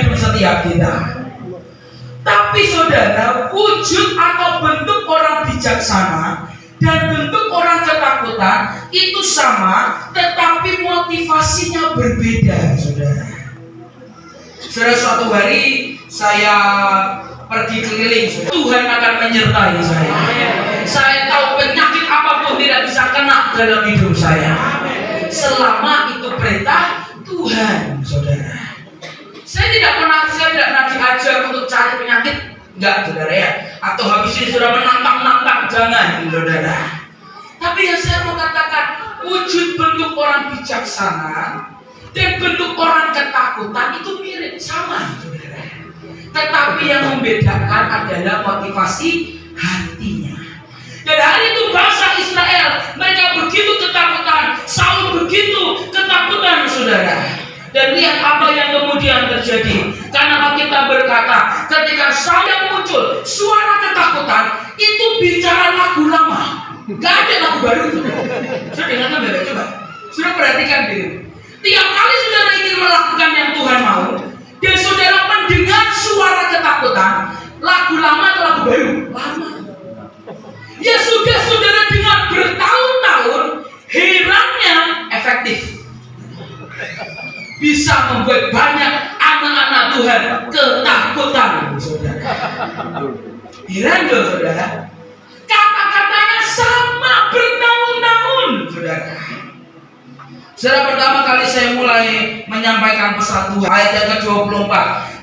hidup setiap kita. Tapi saudara, wujud atau bentuk orang bijaksana dan bentuk orang ketakutan itu sama, tetapi motivasinya berbeda, saudara. Saudara, suatu hari saya pergi keliling, saudara. Tuhan akan menyertai saya. Saya tahu penyakit apapun tidak bisa kena dalam hidup saya, selama itu perintah Tuhan, saudara. Saya tidak pernah diajar untuk cari penyakit, enggak, saudara ya. Atau habis ini sudah menantang-nantang, jangan, saudara. Tapi yang saya mau katakan, wujud bentuk orang bijaksana dan bentuk orang ketakutan itu mirip, sama, saudara. Tetapi yang membedakan adalah motivasi hatinya. Dan hari itu bangsa Israel, mereka begitu ketakutan, Saul begitu ketakutan, saudara. Dan lihat apa yang kemudian terjadi. Karena Alkitab berkata, ketika Saul yang muncul, suara ketakutan itu bicara lagu lama. Gak ada lagu baru. Sudah dengarkan baik, coba. Sudah perhatikan diri. Tiap kali saudara ingin melakukan yang Tuhan mau, dan saudara mendengar suara ketakutan, lagu lama atau lagu baru? Lama. Ya sudah saudara dengar bertahun-tahun, herannya efektif. Bisa membuat banyak anak-anak Tuhan ketakutan, saudara. Heran loh, saudara. Kata-katanya sama bertahun-tahun, saudara. Saudara, pertama kali saya mulai menyampaikan pesan Tuhan, ayat yang ke-24.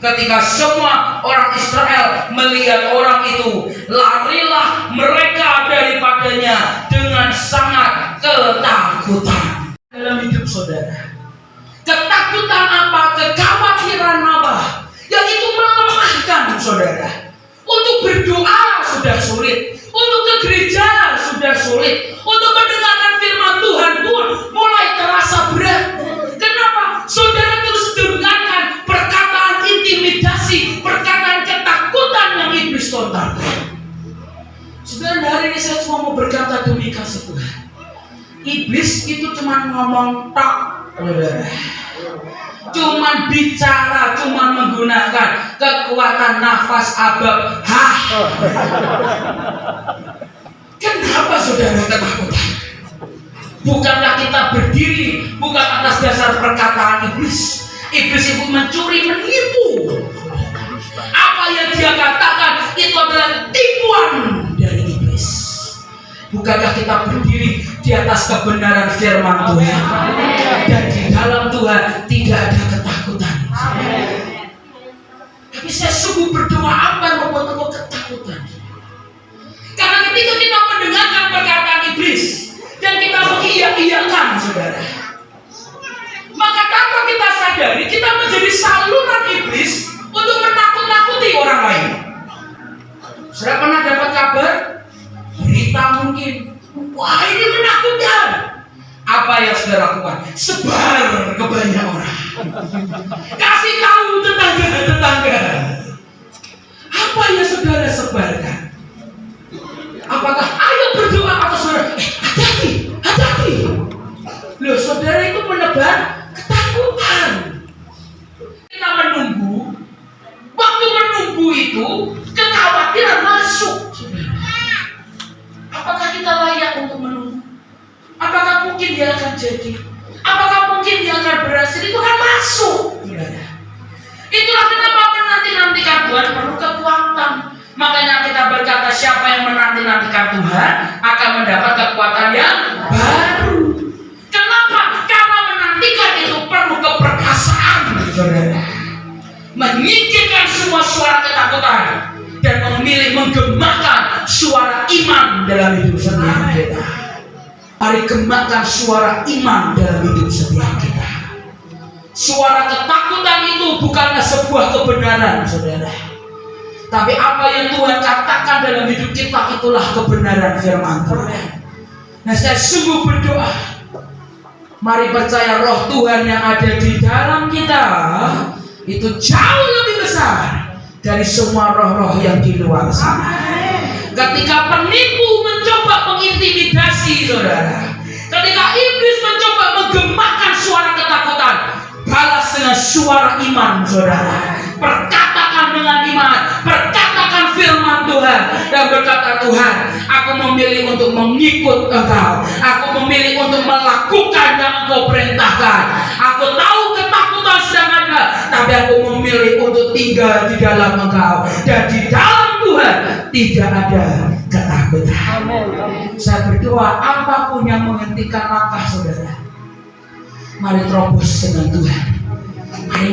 Ketika semua orang Israel melihat orang itu, larilah mereka daripadanya dengan sangat ketakutan. Dalam hidup saudara, ketakutan apa? Kekhawatiran apa? Yang itu melemahkan saudara. Untuk berdoa sudah sulit, untuk ke gereja sudah sulit, untuk mendengarkan firman Tuhan pun mulai terasa berat. Kenapa? Saudara terus dengarkan perkataan intimidasi, perkataan ketakutan yang iblis lontarkan. Saudara, hari ini saya cuma mau berkata demi kasih Tuhan. Iblis itu cuma ngomong tak, saudara. Cuman bicara, cuman menggunakan kekuatan nafas abab. Kenapa saudara ketakutan? Bukankah kita berdiri bukan atas dasar perkataan iblis? Iblis itu mencuri, menipu. Apa yang dia katakan itu adalah tipuan dari iblis. Bukankah kita berdiri di atas kebenaran firman Tuhan? Dan di dalam Tuhan tidak ada ketakutan. Tapi saya sungguh berdoa, apa yang membuat engkau ketakutan? Karena ketika kita mendengarkan perkataan iblis dan kita mengiyakan, saudara, maka tanpa kita sadari kita menjadi saluran iblis untuk menakut-nakuti orang lain. Sudah pernah dapat kabar? Berita mungkin, wah ini menakutkan. Apa yang sudah lakukan? Sebar ke banyak orang. Kasih tahu tetangga-tetangga. Apa yang saudara sebarkan? Apakah ayo berdoa atau saudara? Hati-hati. Loh, saudara itu menebar ketakutan. Kita menunggu. Waktu menunggu itu kekhawatiran masuk. Apakah kita layak untuk menunggu? Apakah mungkin dia akan jadi? Apakah mungkin dia akan berhasil? Itu kan masuk. Itulah kenapa menanti-nantikan Tuhan perlu kekuatan. Makanya kita berkata, siapa yang menanti-nantikan Tuhan akan mendapat kekuatan yang baru. Kenapa? Karena menantikan itu perlu keperkasaan, saudara. Menyingkirkan semua suara ketakutan dan memilih menggemakan suara iman dalam hidup setiap kita. Mari gemakan suara iman dalam hidup setiap kita. Suara ketakutan itu bukanlah sebuah kebenaran, saudara. Tapi apa yang Tuhan katakan dalam hidup kita, itulah kebenaran firman Tuhan. Nah, saya sungguh berdoa, mari percaya roh Tuhan yang ada di dalam kita itu jauh lebih besar dari semua roh-roh yang di luar sana. Ketika penipu mencoba mengintimidasi saudara, ketika iblis mencoba menggemakan suara ketakutan, balas dengan suara iman, saudara. perkatakan dengan iman, perkatakan firman Tuhan, dan berkata, Tuhan, aku memilih untuk mengikut Engkau, aku memilih untuk melakukan yang Engkau perintahkan. Aku tahu ketakutan sedang ada, tapi aku memilih untuk tinggal di dalam Engkau, dan di dalam Tuhan tidak ada ketakutan. Saya berdoa apapun yang menghentikan langkah saudara, mari terobos dengan Tuhan. Mari